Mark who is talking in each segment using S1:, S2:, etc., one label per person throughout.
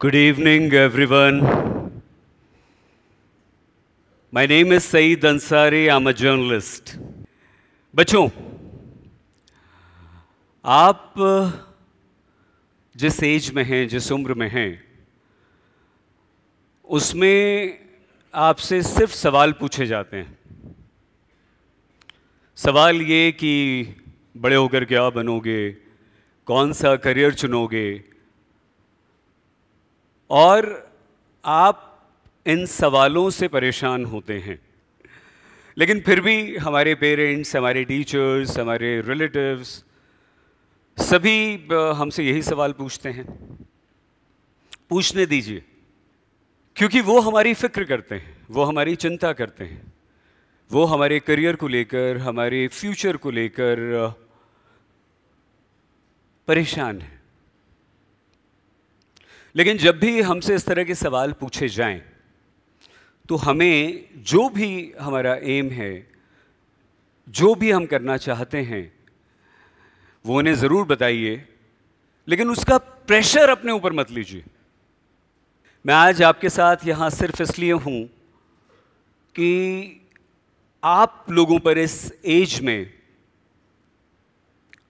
S1: Good evening, everyone. My name is Saeed Ansari. I'm a journalist. बच्चों, आप जिस as में हैं, जिस उम्र में हैं, उसमें आपसे सिर्फ सवाल पूछे जाते हैं। सवाल ये कि बड़े होकर क्या बनोगे, कौन सा करियर चुनोगे, और आप इन सवालों से परेशान होते हैं। लेकिन फिर भी हमारे पेरेंट्स, हमारे टीचर्स, हमारे रिलेटिव्स सभी हमसे यही सवाल पूछते हैं। पूछने दीजिए, क्योंकि वो हमारी फिक्र करते हैं, वो हमारी चिंता करते हैं, वो हमारे करियर को लेकर, हमारे फ्यूचर को लेकर परेशान हैं। लेकिन जब भी हमसे इस तरह के सवाल पूछे जाएं, तो हमें जो भी हमारा एम है, जो भी हम करना चाहते हैं, वो उन्हें ज़रूर बताइए, लेकिन उसका प्रेशर अपने ऊपर मत लीजिए। मैं आज आपके साथ यहाँ सिर्फ इसलिए हूँ कि आप लोगों पर इस एज में,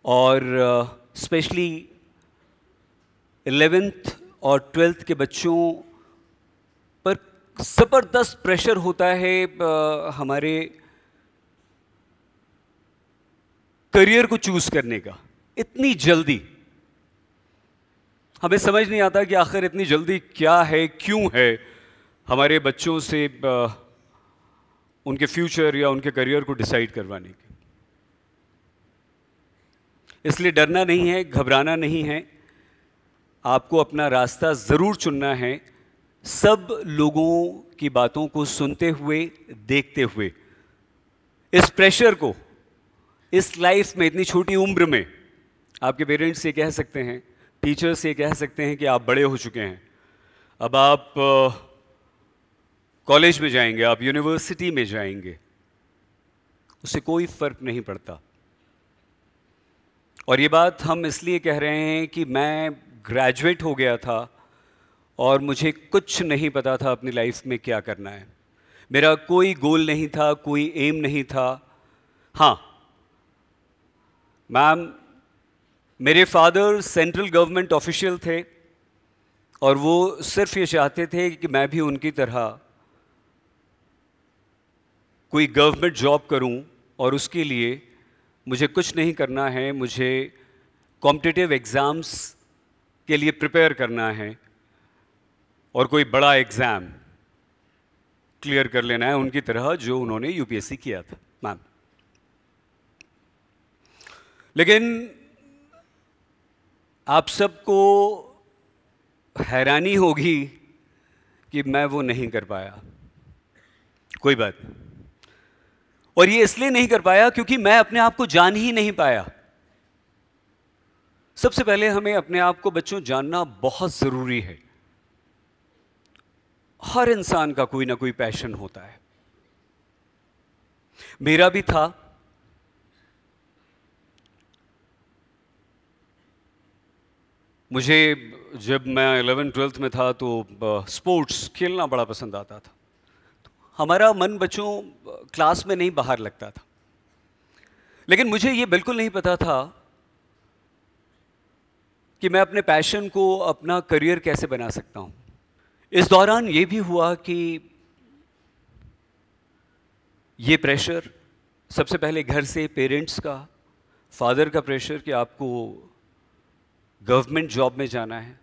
S1: और स्पेशली 11th और 12th के बच्चों पर ज़बरदस्त प्रेशर होता है हमारे करियर को चूज करने का। इतनी जल्दी हमें समझ नहीं आता कि आखिर इतनी जल्दी क्या है, क्यों है हमारे बच्चों से उनके फ्यूचर या उनके करियर को डिसाइड करवाने की। इसलिए डरना नहीं है, घबराना नहीं है, आपको अपना रास्ता ज़रूर चुनना है, सब लोगों की बातों को सुनते हुए, देखते हुए। इस प्रेशर को इस लाइफ में, इतनी छोटी उम्र में, आपके पेरेंट्स ये कह सकते हैं, टीचर्स ये कह सकते हैं कि आप बड़े हो चुके हैं, अब आप कॉलेज में जाएंगे, आप यूनिवर्सिटी में जाएंगे, उससे कोई फर्क नहीं पड़ता। और ये बात हम इसलिए कह रहे हैं कि मैं ग्रेजुएट हो गया था और मुझे कुछ नहीं पता था अपनी लाइफ में क्या करना है। मेरा कोई गोल नहीं था, कोई एम नहीं था। हाँ मैम, मेरे फादर सेंट्रल गवर्नमेंट ऑफिशियल थे और वो सिर्फ ये चाहते थे कि मैं भी उनकी तरह कोई गवर्नमेंट जॉब करूं, और उसके लिए मुझे कुछ नहीं करना है, मुझे कॉम्पिटिटिव एग्ज़ाम्स के लिए प्रिपेयर करना है और कोई बड़ा एग्ज़ाम क्लियर कर लेना है उनकी तरह जो उन्होंने यूपीएससी किया था मैम। लेकिन आप सबको हैरानी होगी कि मैं वो नहीं कर पाया। कोई बात नहीं, और ये इसलिए नहीं कर पाया क्योंकि मैं अपने आप को जान ही नहीं पाया। सबसे पहले हमें अपने आप को बच्चों जानना बहुत जरूरी है। हर इंसान का कोई ना कोई पैशन होता है, मेरा भी था। मुझे जब मैं 11th-12th में था तो स्पोर्ट्स खेलना बड़ा पसंद आता था। हमारा मन बच्चों क्लास में नहीं, बाहर लगता था। लेकिन मुझे ये बिल्कुल नहीं पता था कि मैं अपने पैशन को अपना करियर कैसे बना सकता हूं। इस दौरान ये भी हुआ कि ये प्रेशर सबसे पहले घर से, पेरेंट्स का, फादर का प्रेशर कि आपको गवर्नमेंट जॉब में जाना है,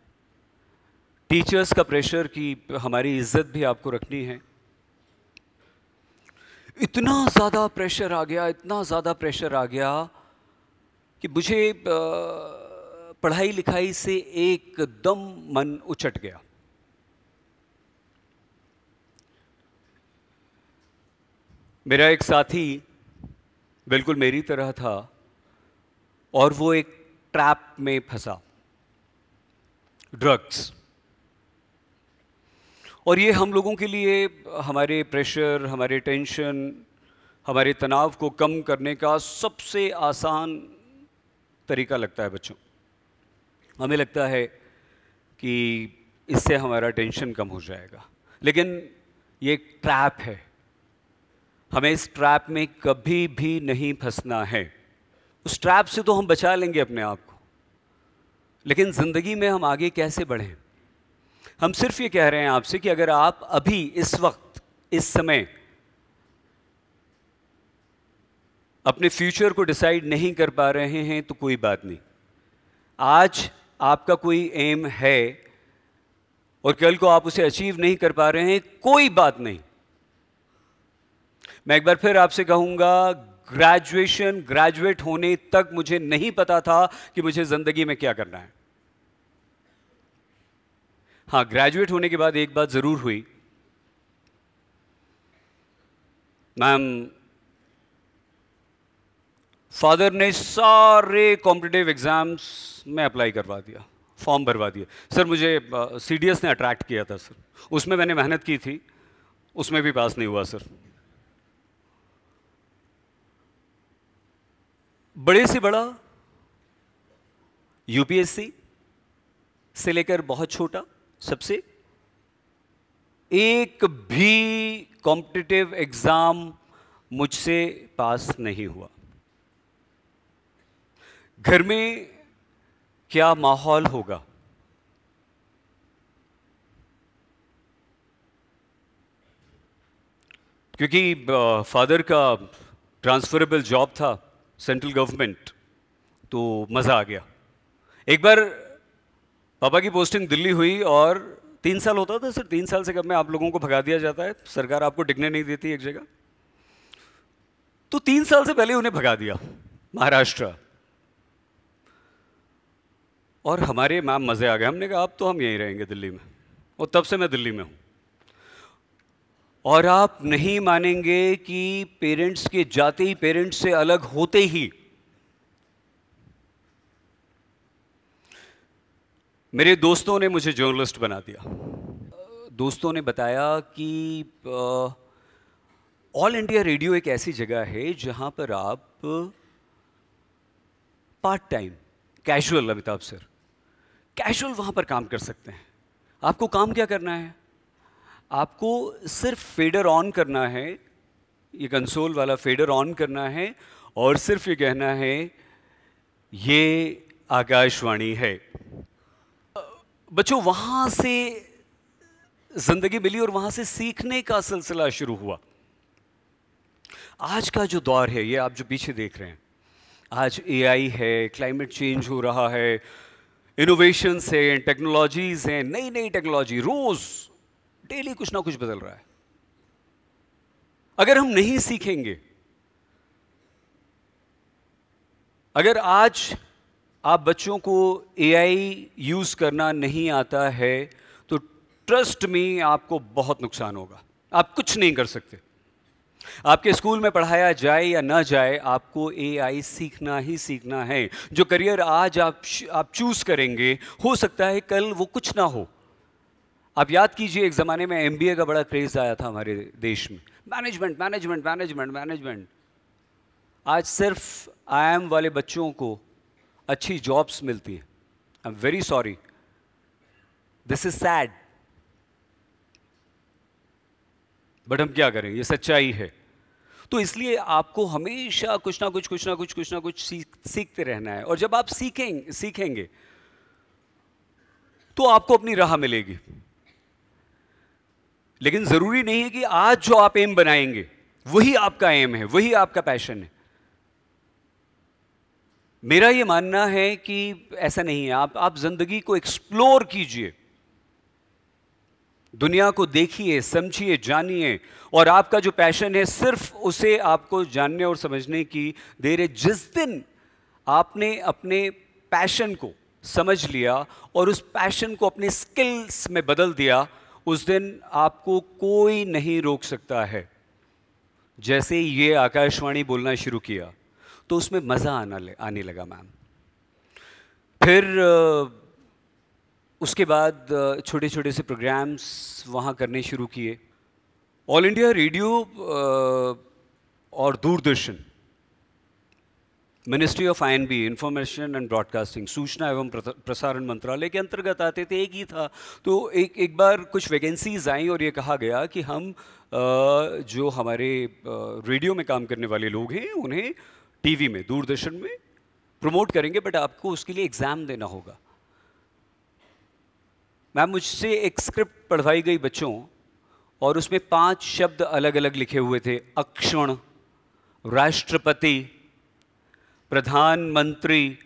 S1: टीचर्स का प्रेशर कि हमारी इज्जत भी आपको रखनी है। इतना ज़्यादा प्रेशर आ गया, इतना ज़्यादा प्रेशर आ गया कि मुझे पढ़ाई लिखाई से एकदम मन उचट गया। मेरा एक साथी बिल्कुल मेरी तरह था और वो एक ट्रैप में फंसा, ड्रग्स। और ये हम लोगों के लिए हमारे प्रेशर, हमारे टेंशन, हमारे तनाव को कम करने का सबसे आसान तरीका लगता है बच्चों। हमें लगता है कि इससे हमारा टेंशन कम हो जाएगा। लेकिन ये एक ट्रैप है, हमें इस ट्रैप में कभी भी नहीं फंसना है। उस ट्रैप से तो हम बचा लेंगे अपने आप को, लेकिन ज़िंदगी में हम आगे कैसे बढ़ें? हम सिर्फ ये कह रहे हैं आपसे कि अगर आप अभी इस वक्त इस समय अपने फ्यूचर को डिसाइड नहीं कर पा रहे हैं तो कोई बात नहीं। आज आपका कोई एम है और कल को आप उसे अचीव नहीं कर पा रहे हैं, कोई बात नहीं। मैं एक बार फिर आपसे कहूंगा, ग्रेजुएट होने तक मुझे नहीं पता था कि मुझे जिंदगी में क्या करना है। हाँ, ग्रेजुएट होने के बाद एक बात जरूर हुई, मैम फादर ने सारे कॉम्पिटिटिव एग्जाम्स में अप्लाई करवा दिया, फॉर्म भरवा दिया। सर मुझे सीडीएस ने अट्रैक्ट किया था सर, उसमें मैंने मेहनत की थी, उसमें भी पास नहीं हुआ सर। बड़े से बड़ा यूपीएससी से लेकर बहुत छोटा, सबसे एक भी कॉम्पिटिटिव एग्जाम मुझसे पास नहीं हुआ। घर में क्या माहौल होगा? क्योंकि फादर का ट्रांसफरेबल जॉब था सेंट्रल गवर्नमेंट, तो मज़ा आ गया। एक बार पापा की पोस्टिंग दिल्ली हुई और 3 साल होता था सर, 3 साल से कब में आप लोगों को भगा दिया जाता है, सरकार आपको टिकने नहीं देती एक जगह, तो 3 साल से पहले उन्हें भगा दिया महाराष्ट्र। और हमारे मैम मज़े आ गए, हमने कहा अब तो हम यहीं रहेंगे दिल्ली में, और तब से मैं दिल्ली में हूँ। और आप नहीं मानेंगे कि पेरेंट्स के जाते ही, पेरेंट्स से अलग होते ही मेरे दोस्तों ने मुझे जर्नलिस्ट बना दिया। दोस्तों ने बताया कि ऑल इंडिया रेडियो एक ऐसी जगह है जहां पर आप part time, casual, Amitabh sir, casual वहां पर काम कर सकते हैं। आपको काम क्या करना है? आपको सिर्फ फेडर ऑन करना है, ये कंसोल वाला फेडर ऑन करना है, और सिर्फ ये कहना है ये आकाशवाणी है। बच्चों, वहां से जिंदगी मिली और वहां से सीखने का सिलसिला शुरू हुआ। आज का जो दौर है, ये आप जो पीछे देख रहे हैं, आज एआई है, क्लाइमेट चेंज हो रहा है, इनोवेशंस हैं, टेक्नोलॉजीज हैं, नई नई टेक्नोलॉजी, रोज डेली कुछ ना कुछ बदल रहा है। अगर हम नहीं सीखेंगे, अगर आज आप बच्चों को एआई यूज करना नहीं आता है, तो ट्रस्ट मी आपको बहुत नुकसान होगा। आप कुछ नहीं कर सकते। आपके स्कूल में पढ़ाया जाए या ना जाए, आपको एआई सीखना ही सीखना है। जो करियर आज आप चूज करेंगे, हो सकता है कल वो कुछ ना हो। आप याद कीजिए, एक ज़माने में एमबीए का बड़ा क्रेज आया था हमारे देश में, मैनेजमेंट मैनेजमेंट मैनेजमेंट मैनेजमेंट। आज सिर्फ आईआईएम वाले बच्चों को अच्छी जॉब्स मिलती हैं। I am very sorry, this is sad, but हम क्या करें, ये सच्चाई है। तो इसलिए आपको हमेशा कुछ ना कुछ सीखते रहना है। और जब आप सीखेंगे तो आपको अपनी राह मिलेगी। लेकिन जरूरी नहीं है कि आज जो आप एम बनाएंगे वही आपका एम है, वही आपका पैशन है। मेरा यह मानना है कि ऐसा नहीं है। आप जिंदगी को एक्सप्लोर कीजिए, दुनिया को देखिए, समझिए, जानिए, और आपका जो पैशन है सिर्फ उसे आपको जानने और समझने की देर है। जिस दिन आपने अपने पैशन को समझ लिया और उस पैशन को अपने स्किल्स में बदल दिया, उस दिन आपको कोई नहीं रोक सकता है। जैसे ये आकाशवाणी बोलना शुरू किया तो उसमें मज़ा आने लगा मैम। फिर उसके बाद छोटे छोटे से प्रोग्राम्स वहाँ करने शुरू किए। ऑल इंडिया रेडियो और Doordarshan, ministry of I&B, information and broadcasting, सूचना एवं प्रसारण मंत्रालय के अंतर्गत आते थे, एक ही था। तो एक बार कुछ वैकेंसीज आई और ये कहा गया कि हम जो हमारे रेडियो में काम करने वाले लोग हैं उन्हें टीवी में, दूरदर्शन में प्रमोट करेंगे, बट आपको उसके लिए एग्ज़ाम देना होगा। मैम, मुझसे एक स्क्रिप्ट पढ़वाई गई बच्चों, और उसमें 5 शब्द अलग अलग लिखे हुए थे: अक्षुण, राष्ट्रपति, प्रधानमंत्री,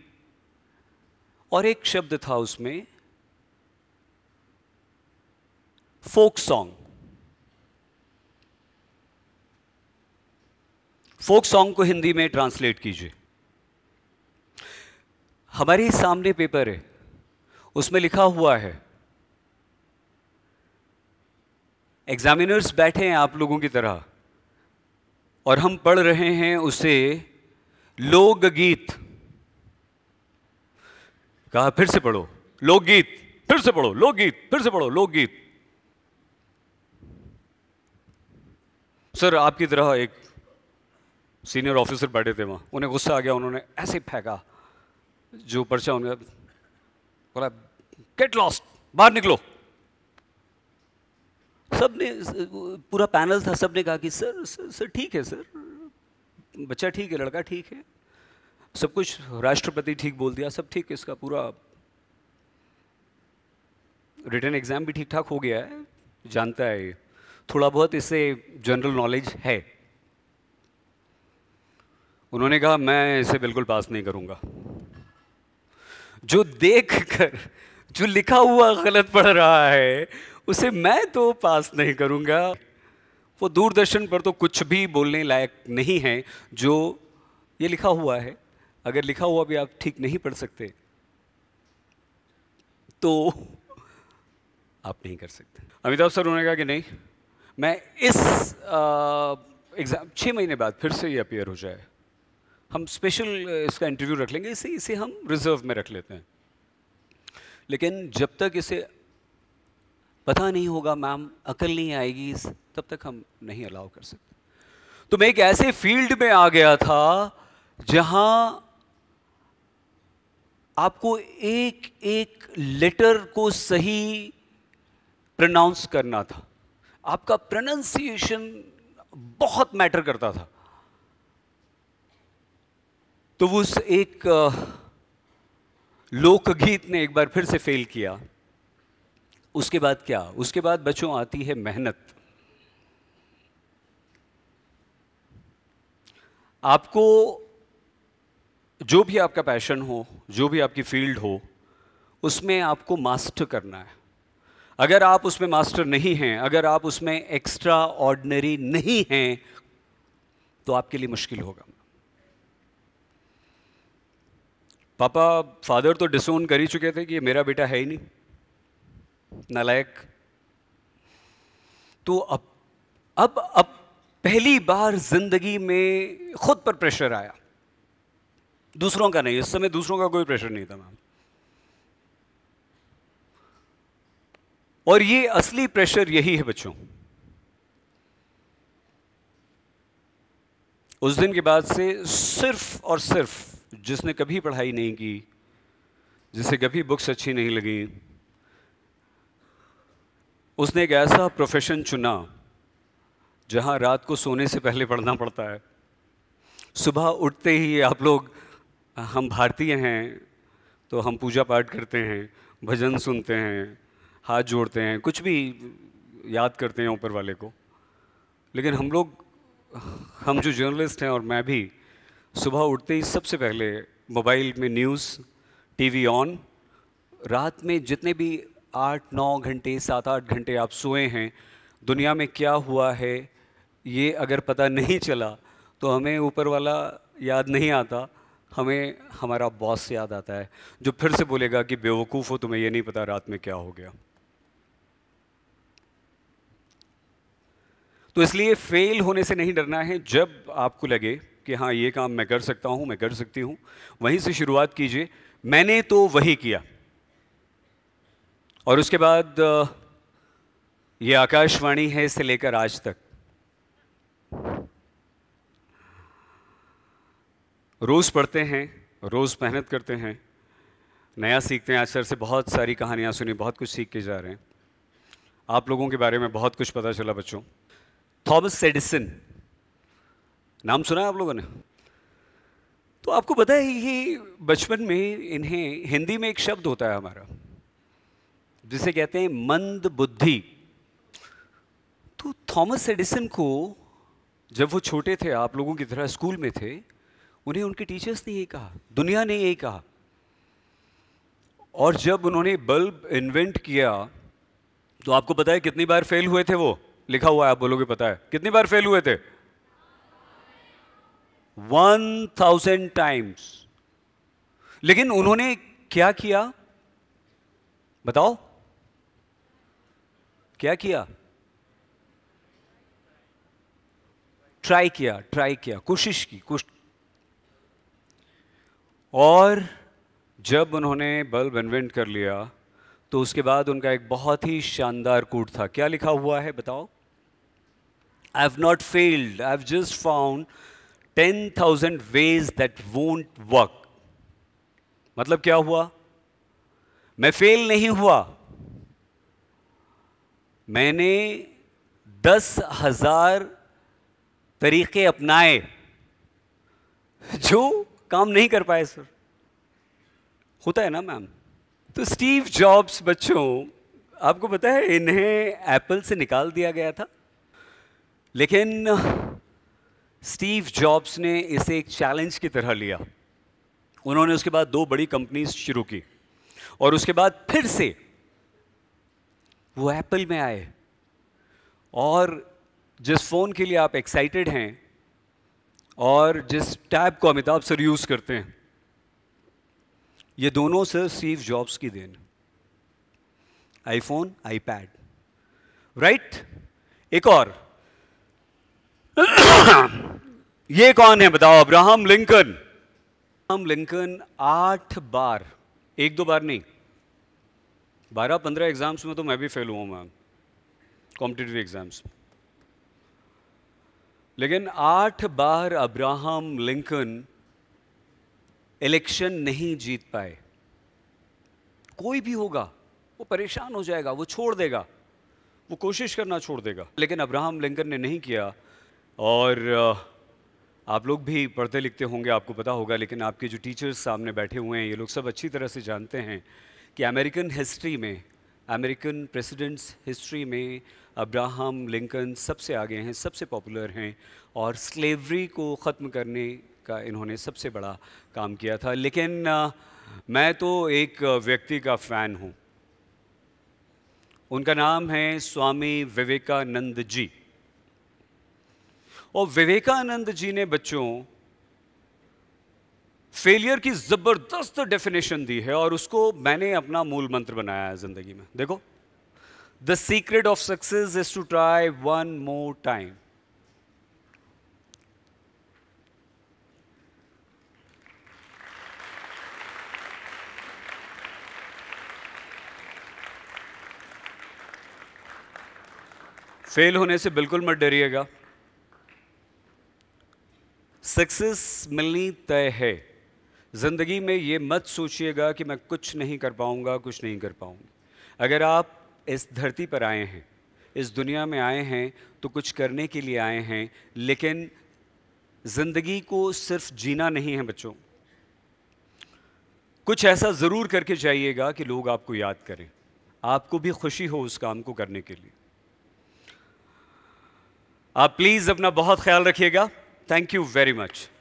S1: और एक शब्द था उसमें फोक सॉन्ग। फोक सॉन्ग को हिंदी में ट्रांसलेट कीजिए। हमारे सामने पेपर है, उसमें लिखा हुआ है, एग्जामिनर्स बैठे हैं आप लोगों की तरह, और हम पढ़ रहे हैं उसे लोकगीत। कहा फिर से पढ़ो लोकगीत, फिर से पढ़ो लोकगीत, फिर से पढ़ो लोकगीत। सर, आपकी तरह एक सीनियर ऑफिसर बैठे थे वहां, उन्हें गुस्सा आ गया, उन्होंने ऐसे फेंका जो पर्चा, उन्हें बोला गेट लॉस्ट, बाहर निकलो। सबने, पूरा पैनल था, सबने कहा कि सर सर, सर ठीक है सर, बच्चा ठीक है, लड़का ठीक है, सब कुछ, राष्ट्रपति ठीक बोल दिया, सब ठीक है, इसका पूरा रिटन एग्जाम भी ठीक ठाक हो गया है, जानता है ये, थोड़ा बहुत इससे जनरल नॉलेज है। उन्होंने कहा मैं इसे बिल्कुल पास नहीं करूंगा। जो देखकर जो लिखा हुआ गलत पढ़ रहा है उसे मैं तो पास नहीं करूंगा। वो दूरदर्शन पर तो कुछ भी बोलने लायक नहीं है जो ये लिखा हुआ है। अगर लिखा हुआ भी आप ठीक नहीं पढ़ सकते तो आप नहीं कर सकते। अमिताभ सर, उन्होंने कहा कि नहीं, मैं इस एग्जाम 6 महीने बाद फिर से ये अपीयर हो जाए, हम स्पेशल इसका इंटरव्यू रख लेंगे, इसे हम रिजर्व में रख लेते हैं, लेकिन जब तक इसे पता नहीं होगा, मैम अकल नहीं आएगी, तब तक हम नहीं अलाउ कर सकते। तो मैं एक ऐसे फील्ड में आ गया था जहां आपको एक एक लेटर को सही प्रोनाउंस करना था, आपका प्रोनाउंसिएशन बहुत मैटर करता था। तो उस एक लोकगीत ने एक बार फिर से फेल किया। उसके बाद क्या? उसके बाद बच्चों आती है मेहनत। आपको जो भी आपका पैशन हो, जो भी आपकी फील्ड हो, उसमें आपको मास्टर करना है। अगर आप उसमें मास्टर नहीं हैं, अगर आप उसमें एक्स्ट्रा ऑर्डिनरी नहीं हैं, तो आपके लिए मुश्किल होगा। पापा, फादर तो डिसोन कर ही चुके थे कि ये मेरा बेटा है ही नहीं, नालायक। तो अब पहली बार जिंदगी में खुद पर प्रेशर आया, दूसरों का नहीं। इस समय दूसरों का कोई प्रेशर नहीं था मैम। और ये असली प्रेशर यही है बच्चों। उस दिन के बाद से सिर्फ और सिर्फ जिसने कभी पढ़ाई नहीं की, जिसे कभी बुक्स अच्छी नहीं लगी, उसने एक ऐसा प्रोफेशन चुना जहां रात को सोने से पहले पढ़ना पड़ता है। सुबह उठते ही आप लोग, हम भारतीय हैं तो हम पूजा पाठ करते हैं, भजन सुनते हैं, हाथ जोड़ते हैं, कुछ भी याद करते हैं ऊपर वाले को। लेकिन हम जो जर्नलिस्ट हैं, और मैं भी, सुबह उठते ही सबसे पहले मोबाइल में न्यूज़, टीवी ऑन। रात में जितने भी 8-9 घंटे, 7-8 घंटे आप सोए हैं, दुनिया में क्या हुआ है ये अगर पता नहीं चला तो हमें ऊपर वाला याद नहीं आता, हमें हमारा बॉस याद आता है, जो फिर से बोलेगा कि बेवकूफ़ हो, तुम्हें ये नहीं पता रात में क्या हो गया। तो इसलिए फेल होने से नहीं डरना है। जब आपको लगे कि हाँ ये काम मैं कर सकता हूँ, मैं कर सकती हूँ, वहीं से शुरुआत कीजिए। मैंने तो वही किया। और उसके बाद ये आकाशवाणी है से लेकर आज तक, रोज़ पढ़ते हैं, रोज़ मेहनत करते हैं, नया सीखते हैं। आज सर से बहुत सारी कहानियाँ सुनी, बहुत कुछ सीख के जा रहे हैं। आप लोगों के बारे में बहुत कुछ पता चला बच्चों। थॉमस एडिसन, नाम सुना है आप लोगों ने? तो आपको पता है ये बचपन में इन्हें हिंदी में एक शब्द होता है हमारा जिसे कहते हैं मंद बुद्धि। तो थॉमस एडिसन को जब वो छोटे थे, आप लोगों की तरह स्कूल में थे, उन्हें उनके टीचर्स ने यही कहा, दुनिया ने यही कहा। और जब उन्होंने बल्ब इन्वेंट किया तो आपको पता है कितनी बार फेल हुए थे? वो लिखा हुआ है, आप बोलोगे पता है कितनी बार फेल हुए थे? 1000 टाइम्स। लेकिन उन्होंने क्या किया बताओ? क्या किया? ट्राई किया, कोशिश की। और जब उन्होंने बल्ब इन्वेंट कर लिया तो उसके बाद उनका एक बहुत ही शानदार कोट था। क्या लिखा हुआ है बताओ? I have not failed, I have just found 10,000 ways that won't work। मतलब क्या हुआ? मैं फेल नहीं हुआ, मैंने 10,000 तरीके अपनाए जो काम नहीं कर पाए सर। होता है ना मैम? तो स्टीव जॉब्स बच्चों, आपको पता है इन्हें एप्पल से निकाल दिया गया था, लेकिन स्टीव जॉब्स ने इसे एक चैलेंज की तरह लिया। उन्होंने उसके बाद 2 बड़ी कंपनीज शुरू की और उसके बाद फिर से वो एप्पल में आए। और जिस फ़ोन के लिए आप एक्साइटेड हैं और जिस टैब को अमिताभ सर यूज़ करते हैं, ये दोनों सर स्टीव जॉब्स की देन। IPhone, iPad, right? एक और ये कौन है बताओ? Abraham Lincoln. अब्राहम लिंकन 8 बार, 1-2 बार नहीं, 12-15 एग्जाम्स में तो मैं भी फेल हुआ मैम, कॉम्पिटिटिव एग्जाम्स। लेकिन 8 बार अब्राहम लिंकन इलेक्शन नहीं जीत पाए। कोई भी होगा वो परेशान हो जाएगा, वो छोड़ देगा, वो कोशिश करना छोड़ देगा, लेकिन अब्राहम लिंकन ने नहीं किया। और आप लोग भी पढ़ते लिखते होंगे, आपको पता होगा, लेकिन आपके जो टीचर्स सामने बैठे हुए हैं ये लोग सब अच्छी तरह से जानते हैं कि अमेरिकन हिस्ट्री में, अमेरिकन प्रेसिडेंट्स हिस्ट्री में अब्राहम लिंकन सबसे आगे हैं, सबसे पॉपुलर हैं और स्लेवरी को ख़त्म करने का इन्होंने सबसे बड़ा काम किया था। लेकिन मैं तो एक व्यक्ति का फ़ैन हूँ, उनका नाम है स्वामी विवेकानंद जी। और विवेकानंद जी ने बच्चों फेलियर की जबरदस्त डेफिनेशन दी है और उसको मैंने अपना मूल मंत्र बनाया है जिंदगी में। देखो, the secret of success is to try one more time. Fail होने से बिल्कुल मत डरिएगा, सक्सेस मिलनी तय है। ज़िंदगी में ये मत सोचिएगा कि मैं कुछ नहीं कर पाऊंगा, कुछ नहीं कर पाऊंगी। अगर आप इस धरती पर आए हैं, इस दुनिया में आए हैं, तो कुछ करने के लिए आए हैं। लेकिन ज़िंदगी को सिर्फ जीना नहीं है बच्चों, कुछ ऐसा ज़रूर करके जाइएगा कि लोग आपको याद करें, आपको भी खुशी हो उस काम को करने के लिए। आप प्लीज़ अपना बहुत ख्याल रखिएगा। Thank you very much.